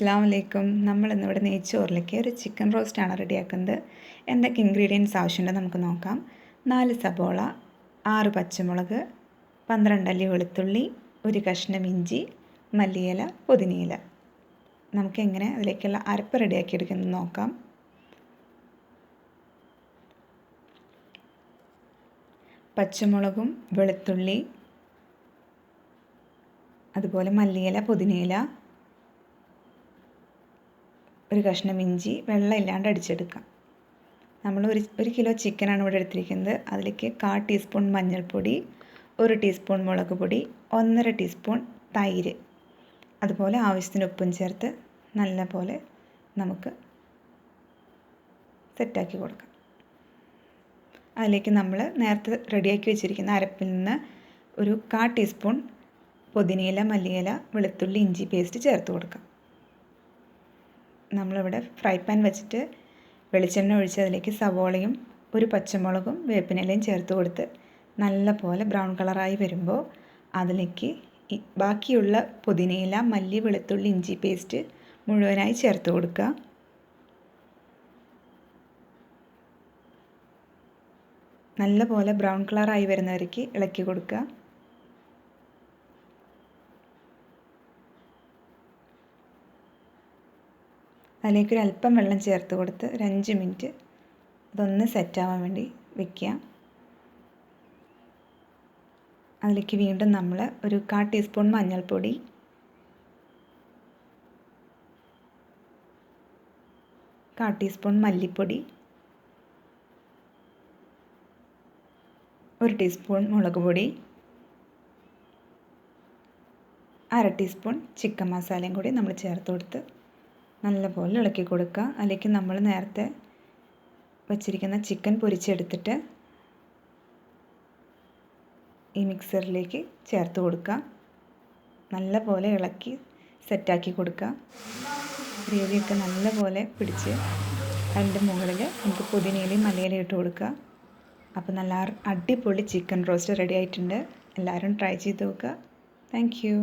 അസ്സാം വലൈക്കും. നമ്മളിന്നിവിടെ നെയ്ച്ചോറിലേക്ക് ഒരു ചിക്കൻ റോസ്റ്റാണ് റെഡിയാക്കുന്നത്. എന്തൊക്കെ ഇൻഗ്രീഡിയൻസ് ആവശ്യമുണ്ട് നമുക്ക് നോക്കാം. 4 സബോള, 6 പച്ചമുളക്, 12 അല്ലി വെളുത്തുള്ളി, ഒരു കഷ്ണം ഇഞ്ചി, മല്ലിയില, പുതിനയില. നമുക്കെങ്ങനെ അതിലേക്കുള്ള അരപ്പ് റെഡിയാക്കിയെടുക്കുന്നത് നോക്കാം. പച്ചമുളകും വെളുത്തുള്ളി, അതുപോലെ മല്ലിയില, പുതിനയില, ഒരു കഷ്ണം ഇഞ്ചി വെള്ളം ഇല്ലാണ്ട് അടിച്ചെടുക്കാം. നമ്മൾ ഒരു കിലോ ചിക്കനാണ് ഇവിടെ എടുത്തിരിക്കുന്നത്. അതിലേക്ക് 1/4 ടീസ്പൂൺ മഞ്ഞൾപ്പൊടി, 1 ടീസ്പൂൺ മുളക് പൊടി, 1.5 ടീസ്പൂൺ തൈര്, അതുപോലെ ആവശ്യത്തിന് ഉപ്പും ചേർത്ത് നല്ല പോലെ നമുക്ക് സെറ്റാക്കി കൊടുക്കാം. അതിലേക്ക് നമ്മൾ നേരത്തെ റെഡിയാക്കി വെച്ചിരിക്കുന്ന അരപ്പിൽ നിന്ന് ഒരു 1/4 ടീസ്പൂൺ പുതിനയില, മല്ലിയില, വെളുത്തുള്ളി, ഇഞ്ചി പേസ്റ്റ് ചേർത്ത് കൊടുക്കാം. നമ്മളിവിടെ ഫ്രൈ പാൻ വെച്ചിട്ട് വെളിച്ചെണ്ണ ഒഴിച്ച് അതിലേക്ക് സവോളയും ഒരു പച്ചമുളകും വേപ്പിനിലയും ചേർത്ത് കൊടുത്ത് നല്ല പോലെ ബ്രൗൺ കളറായി വരുമ്പോൾ അതിലേക്ക് ബാക്കിയുള്ള പുതിനയില, മല്ലി, വെളുത്തുള്ളി, ഇഞ്ചി പേസ്റ്റ് മുഴുവനായി ചേർത്ത് കൊടുക്കുക. നല്ല പോലെ ബ്രൗൺ കളറായി വരുന്നവരേക്ക് ഇളക്കി കൊടുക്കുക. അതിലേക്ക് ഒരു അല്പം വെള്ളം ചേർത്ത് കൊടുത്ത് ഒരു 5 മിനിറ്റ് അതൊന്ന് സെറ്റാവാൻ വേണ്ടി വയ്ക്കുക. അതിലേക്ക് വീണ്ടും നമ്മൾ ഒരു 1/4 ടീസ്പൂൺ മഞ്ഞൾപ്പൊടി, 1/4 ടീസ്പൂൺ മല്ലിപ്പൊടി, 1 ടീസ്പൂൺ മുളക് പൊടി, 1/2 ടീസ്പൂൺ ചിക്കൻ മസാലയും കൂടി നമ്മൾ ചേർത്ത് കൊടുത്ത് നല്ലപോലെ ഇളക്കി കൊടുക്കുക. അതിലേക്ക് നമ്മൾ നേരത്തെ വച്ചിരിക്കുന്ന ചിക്കൻ പൊരിച്ചെടുത്തിട്ട് ഈ മിക്സറിലേക്ക് ചേർത്ത് കൊടുക്കുക. നല്ല പോലെ ഇളക്കി സെറ്റാക്കി കൊടുക്കുക. ഗ്രേവിയൊക്കെ നല്ല പോലെ പിടിച്ച് അതിൻ്റെ മുകളിൽ നമുക്ക് പുതിനയിലയും മല്ലിയിലയും ഇട്ട് കൊടുക്കുക. അപ്പോൾ നല്ല അടിപൊളി ചിക്കൻ റോസ്റ്റ് റെഡി ആയിട്ടുണ്ട്. എല്ലാവരും ട്രൈ ചെയ്ത് നോക്കുക. Thank you.